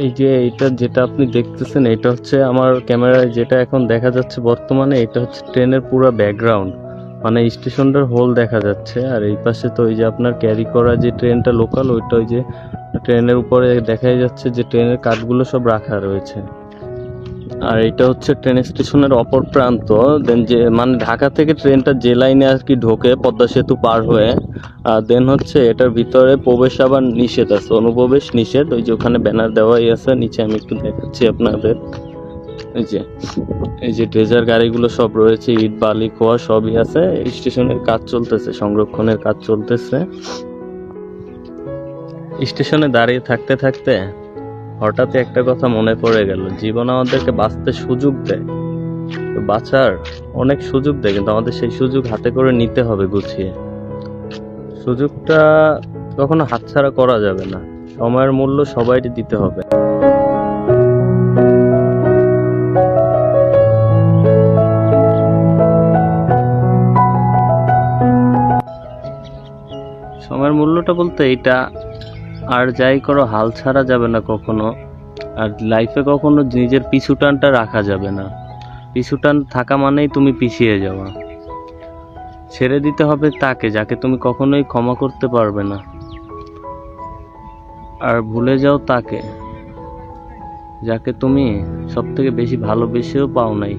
এই যে এটা যেটা আপনি দেখতেছেন, এটা হচ্ছে আমার ক্যামেরায় যেটা এখন দেখা যাচ্ছে বর্তমানে, এটা হচ্ছে ট্রেনের পুরো ব্যাকগ্রাউন্ড, মানে স্টেশনটার হোল দেখা যাচ্ছে। আর এই পাশে তো ওই যে আপনার ক্যারি করা যে ট্রেনটা লোকাল, ওইটা ওই যে ট্রেনের উপরে দেখাই যাচ্ছে যে ট্রেনের কাঠগুলো সব রাখা রয়েছে। আর এটা হচ্ছে ট্রেন স্টেশনের অপর প্রান্ত। দেন যে মানে ঢাকা থেকে ট্রেনটা যে লাইনে আর কি ঢোকে পদ্মা সেতু পার হয়ে, দেন হচ্ছে এটার ভিতরে প্রবেশ আবার নিষেধ আছে, অনুপ্রবেশ নিষেধ। ওই যে ওখানে ব্যানার দেওয়াই আছে, নিচে আমি একটু দেখাচ্ছি আপনাদের। এই যে এই যে ড্রেজার গাড়িগুলো সব রয়েছে, ইট বালি খোয়া সবই আছে। স্টেশনের কাজ চলতেছে, সংরক্ষণের কাজ চলতেছে। স্টেশনে দাঁড়িয়ে থাকতে থাকতে হঠাৎ একটা কথা মনে পড়ে গেল, জীবন আমাদেরকে বাঁচতে সুযোগ দেয়, তো বাঁচার অনেক সুযোগ দেয়, কিন্তু আমাদের সেই সুযোগ হাতে করে নিতে হবে গুছিয়ে। সুযোগটা কখনো হাতছাড়া করা যাবে না, সময়ের মূল্য সবাইকে দিতে হবে। সময়ের মূল্যটা বলতে এইটা, আর যাই করো হাল ছাড়া যাবে না কখনো। আর লাইফে কখনো নিজের পিছু টানটা রাখা যাবে না। পিছু টান থাকা মানেই তুমি পিছিয়ে যাওয়া। ছেড়ে দিতে হবে তাকে যাকে তুমি কখনোই ক্ষমা করতে পারবে না, আর ভুলে যাও তাকে যাকে তুমি সব থেকে বেশি ভালোবেসেও পাও নাই।